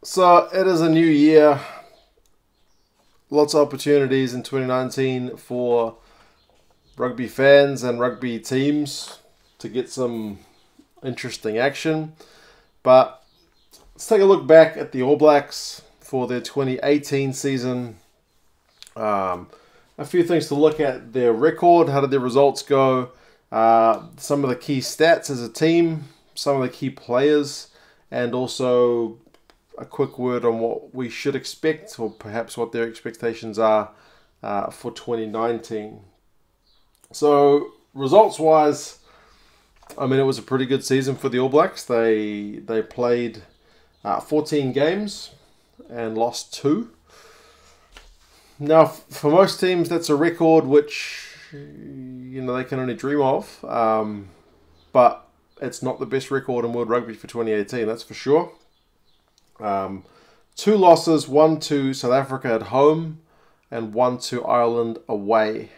So it is a new year. Lots of opportunities in 2019 for rugby fans and rugby teams to get some interesting action. But let's take a look back at the All Blacks for their 2018 season. A few things to look at: their record, how did their results go, some of the key stats as a team, some of the key players, and also a quick word on what we should expect, or perhaps what their expectations are for 2019. So, results-wise, I mean, it was a pretty good season for the All Blacks. They played 14 games and lost 2. Now, for most teams, that's a record which they can only dream of. But it's not the best record in World Rugby for 2018, that's for sure. 2 losses, 1 to South Africa at home and 1 to Ireland away.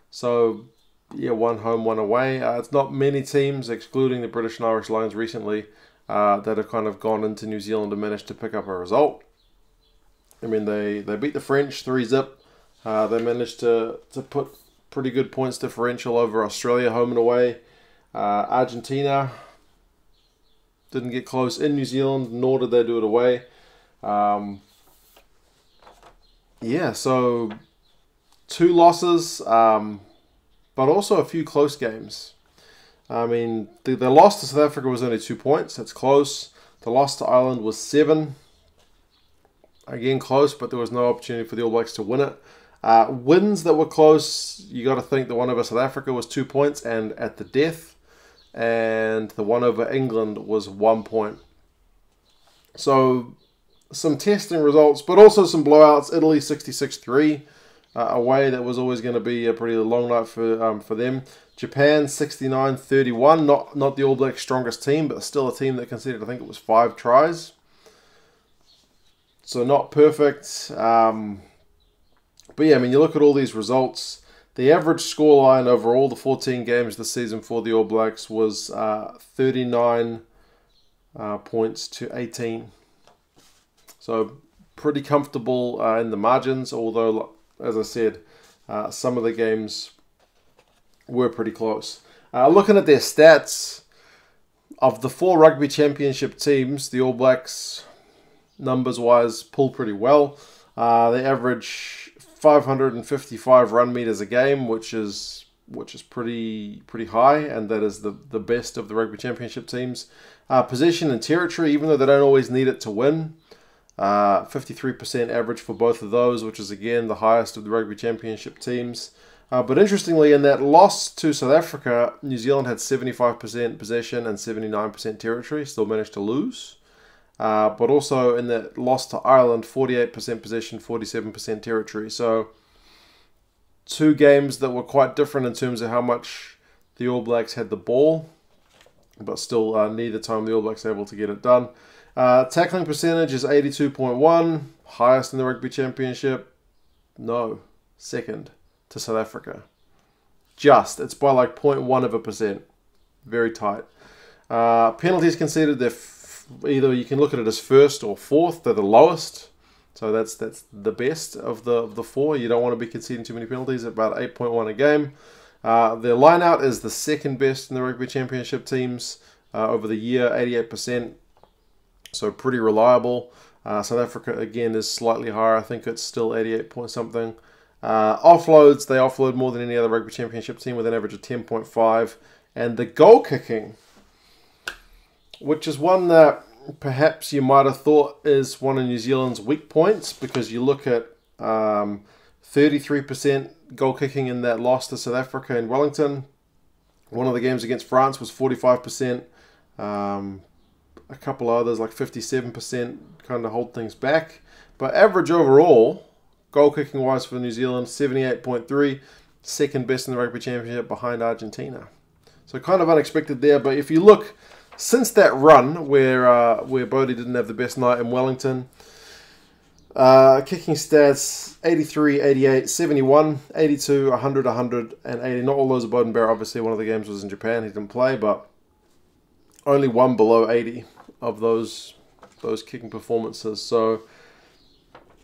So, yeah, 1 home, 1 away. It's not many teams, excluding the British and Irish Lions recently, that have kind of gone into New Zealand and managed to pick up a result. I mean, they beat the French 3-0. They managed to put pretty good points differential over Australia home and away. Argentina didn't get close in New Zealand, nor did they do it away. So 2 losses, but also a few close games. I mean, the loss to South Africa was only 2 points. That's close. The loss to Ireland was 7. Again, close, but there was no opportunity for the All Blacks to win it. Wins that were close, you got to think the one over South Africa was 2 points and at the death. And the one over England was 1 point. So, some testing results, but also some blowouts. Italy 66-3 away. That was always going to be a pretty long night for them. Japan 69-31. Not the All Blacks' strongest team, but still a team that conceded, I think it was 5 tries. So not perfect. But yeah, I mean, you look at all these results. The average scoreline over all the 14 games this season for the All Blacks was 39 points to 18. So pretty comfortable in the margins, although, as I said, some of the games were pretty close. Looking at their stats, of the 4 rugby championship teams, the All Blacks, numbers-wise, pull pretty well. They average 555 run meters a game, which is pretty high, and that is the best of the rugby championship teams. Possession and territory, even though they don't always need it to win, 53% average for both of those, which is again the highest of the rugby championship teams. But interestingly, in that loss to South Africa, New Zealand had 75% possession and 79% territory, still managed to lose. But also in that loss to Ireland, 48% possession, 47% territory. So 2 games that were quite different in terms of how much the All Blacks had the ball, but still neither time the All Blacks were able to get it done. Tackling percentage is 82.1, highest in the Rugby Championship. No, second to South Africa. It's by like 0.1%. Very tight. Penalties conceded, they're either you can look at it as first or fourth. They're the lowest, so that's the best of the 4. You don't want to be conceding too many penalties, at about 8.1 a game. Their line-out is the second best in the Rugby Championship teams over the year, 88%, so pretty reliable. South Africa, again, is slightly higher. I think it's still 88 point something. Offloads, they offload more than any other Rugby Championship team with an average of 10.5. And the goal kicking, which is one that perhaps you might have thought is one of New Zealand's weak points, because you look at 33% goal kicking in that loss to South Africa in Wellington. One of the games against France was 45%. A couple others, like 57%, kind of hold things back. But average overall, goal kicking wise for New Zealand, 78.3, second best in the Rugby Championship behind Argentina. So kind of unexpected there, but if you look since that run where Bodie didn't have the best night in Wellington, kicking stats 83, 88, 71, 82, 100, 100, and 80. Not all those are Boden Barrett. Obviously, one of the games was in Japan. He didn't play, but only one below 80 of those those kicking performances. So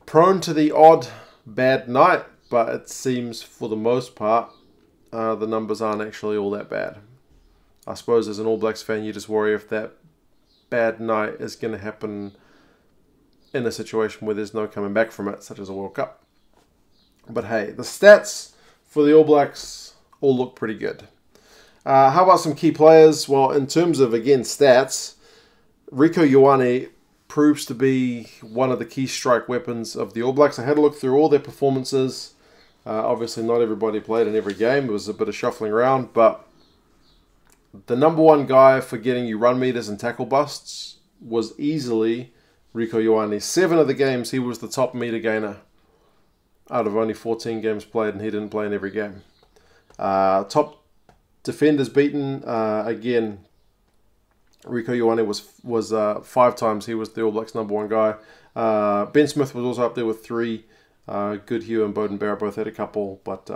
prone to the odd bad night, but it seems for the most part the numbers aren't actually all that bad. I suppose as an All Blacks fan, you just worry if that bad night is going to happen in a situation where there's no coming back from it, such as a World Cup. But hey, the stats for the All Blacks all look pretty good. How about some key players? Well, in terms of, again, stats, Rieko Ioane proves to be one of the key strike weapons of the All Blacks. I had a look through all their performances. Obviously, not everybody played in every game. It was a bit of shuffling around, but the number one guy for getting you run meters and tackle busts was easily Rieko Ioane. 7 of the games, he was the top meter gainer out of only 14 games played, and he didn't play in every game. Top defenders beaten, again, Rieko Ioane was 5 times. He was the All Blacks' number one guy. Ben Smith was also up there with 3. Goodhue and Beauden Barrett both had a couple, but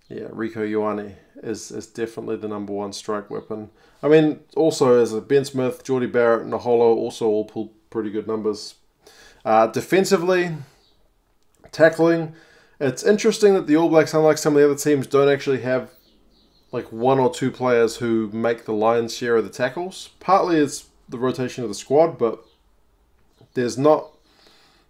yeah, Rieko Ioane is definitely the number one strike weapon. I mean, also as a Ben Smith, Jordie Barrett, Naholo also all pulled pretty good numbers. Defensively, tackling, it's interesting that the All Blacks, unlike some of the other teams, don't actually have like 1 or 2 players who make the lion's share of the tackles. Partly it's the rotation of the squad, but there's not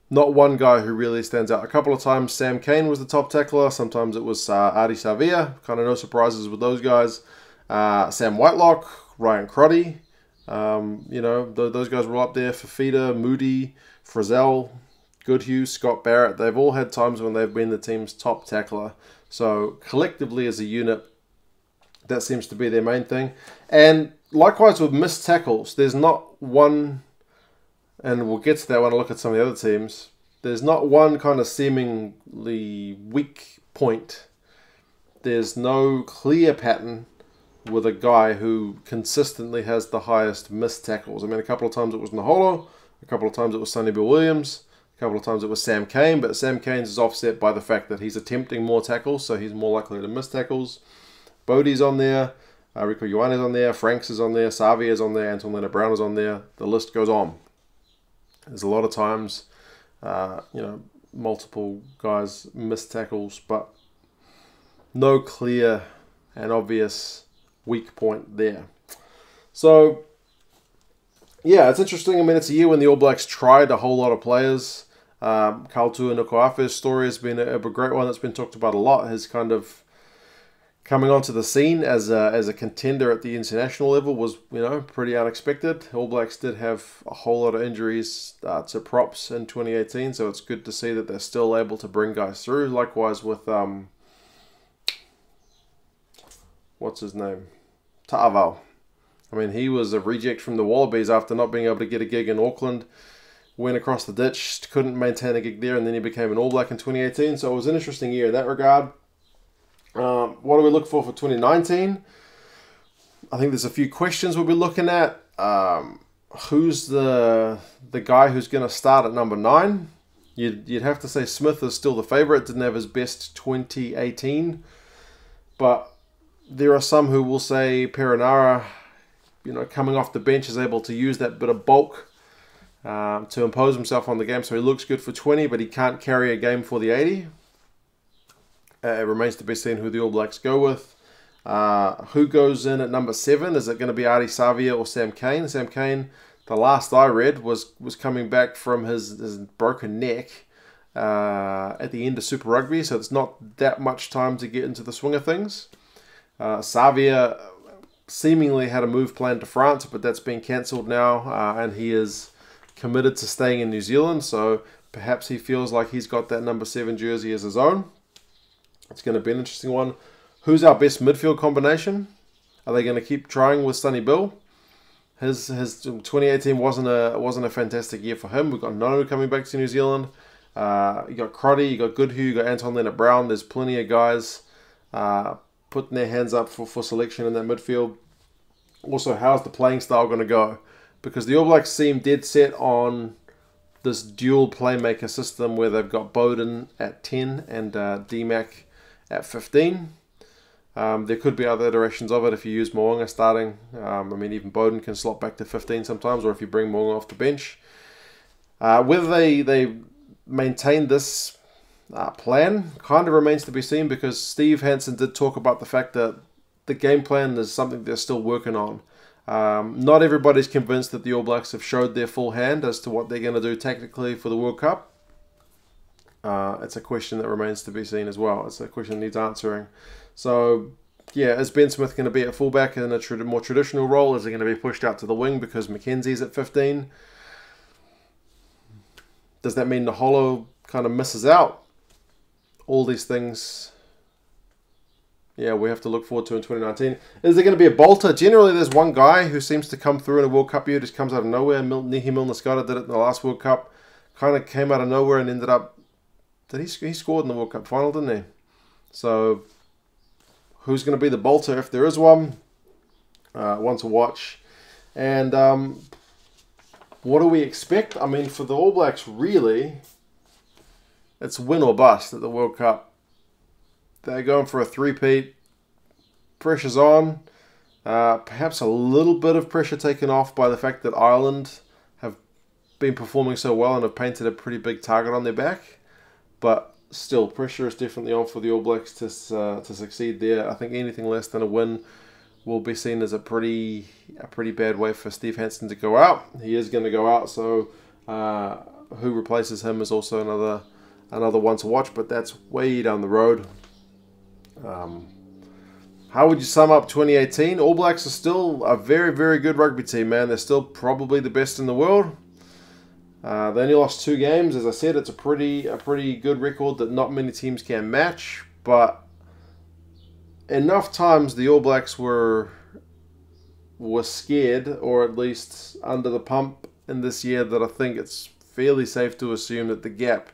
one guy who really stands out. A couple of times Sam Cane was the top tackler. Sometimes it was Ardie Savea. Kind of no surprises with those guys. Sam Whitelock, Ryan Crotty. Those guys were up there. Fafita, Moody, Frizzell, Goodhue, Scott Barrett. They've all had times when they've been the team's top tackler. So collectively as a unit, that seems to be their main thing. And likewise with missed tackles, there's not one, and we'll get to that when I look at some of the other teams, there's not one kind of seemingly weak point. There's no clear pattern with a guy who consistently has the highest missed tackles. I mean, a couple of times it was Naholo, a couple of times it was Sonny Bill Williams, a couple of times it was Sam Cane, but Sam Cane's is offset by the fact that he's attempting more tackles, so he's more likely to miss tackles. Bodie's on there, Rieko Ioane's on there, Franks is on there, Savia's on there, Anton Leonard-Brown is on there. The list goes on. There's a lot of times, multiple guys miss tackles, but no clear and obvious weak point there. So, yeah, it's interesting. I mean, it's a year when the All Blacks tried a whole lot of players. Carl Tu'inukuafe's story has been a great one that's been talked about a lot. His kind of coming onto the scene as a contender at the international level was, pretty unexpected. All Blacks did have a whole lot of injuries to props in 2018, so it's good to see that they're still able to bring guys through. Likewise with, what's his name? Ta'avao. I mean, he was a reject from the Wallabies after not being able to get a gig in Auckland. Went across the ditch, couldn't maintain a gig there, and then he became an All Black in 2018. So it was an interesting year in that regard. What do we look for 2019? I think there's a few questions we'll be looking at. Who's the guy who's going to start at number 9? You'd have to say Smith is still the favourite. Didn't have his best 2018. But there are some who will say Perenara, coming off the bench, is able to use that bit of bulk to impose himself on the game. So he looks good for 20, but he can't carry a game for the 80. It remains to be seen who the All Blacks go with. Who goes in at number 7? Is it going to be Ardie Savea or Sam Cane? Sam Cane, the last I read, was coming back from his broken neck at the end of Super Rugby, so it's not that much time to get into the swing of things. Savea seemingly had a move planned to France, but that's been cancelled now, and he is committed to staying in New Zealand, so perhaps he feels like he's got that number 7 jersey as his own. It's going to be an interesting one. Who's our best midfield combination? Are they going to keep trying with Sonny Bill? His 2018 wasn't a fantastic year for him. We've got Nono coming back to New Zealand. You got Crotty, you got Goodhue, you got Anton Leonard-Brown. There's plenty of guys putting their hands up for selection in that midfield. Also, how's the playing style going to go? Because the All Blacks seem dead set on this dual playmaker system where they've got Beauden at 10 and D-Mac at 15. There could be other iterations of it if you use Mo'unga starting. I mean, even Bowden can slot back to 15 sometimes, or if you bring Mo'unga off the bench. Whether they maintain this plan kind of remains to be seen, because Steve Hansen did talk about the fact that the game plan is something they're still working on. Not everybody's convinced that the All Blacks have showed their full hand as to what they're going to do tactically for the World Cup. It's a question that remains to be seen as well. It's a question that needs answering. So, yeah, is Ben Smith going to be at fullback in a more traditional role? Is he going to be pushed out to the wing because McKenzie's at 15? Does that mean the Holo kind of misses out? All these things, yeah, we have to look forward to in 2019. Is there going to be a bolter? Generally, there's one guy who seems to come through in a World Cup year, just comes out of nowhere. Nihi Milner-Skota did it in the last World Cup. Kind of came out of nowhere and ended up... He scored in the World Cup final, didn't he? So, who's going to be the bolter if there is one? One to watch. And what do we expect? I mean, for the All Blacks, really, it's win or bust at the World Cup. They're going for a three-peat. Pressure's on. Perhaps a little bit of pressure taken off by the fact that Ireland have been performing so well and have painted a pretty big target on their back. But still, pressure is definitely on for the All Blacks to succeed there. I think anything less than a win will be seen as a pretty bad way for Steve Hansen to go out. He is going to go out, so who replaces him is also another one to watch, but that's way down the road. How would you sum up 2018? All Blacks are still a very, very good rugby team, man. They're still probably the best in the world. They only lost 2 games. As I said, it's a pretty good record that not many teams can match. But enough times the All Blacks were scared, or at least under the pump in this year, that I think it's fairly safe to assume that the gap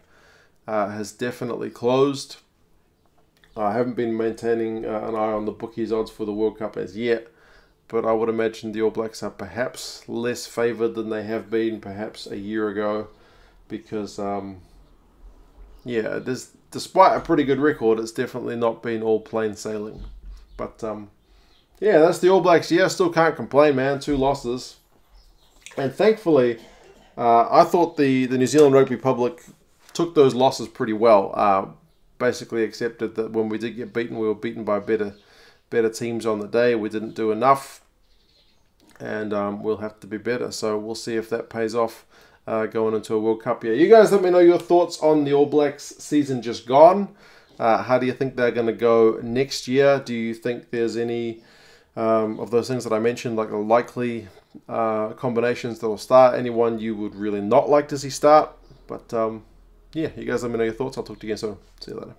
has definitely closed. I haven't been maintaining an eye on the bookies odds for the World Cup as yet, but I would imagine the All Blacks are perhaps less favoured than they have been perhaps a year ago, because, yeah, despite a pretty good record, it's definitely not been all plain sailing. But, yeah, that's the All Blacks. Yeah, still can't complain, man. 2 losses. And thankfully, I thought the New Zealand rugby public took those losses pretty well. Basically accepted that when we did get beaten, we were beaten by better teams on the day. We didn't do enough, and we'll have to be better. So we'll see if that pays off going into a World Cup year. You guys let me know your thoughts on the All Blacks season just gone. How do you think they're going to go next year? Do you think there's any of those things that I mentioned, like likely combinations that will start? Anyone you would really not like to see start? But yeah, you guys let me know your thoughts. I'll talk to you again soon. See you later.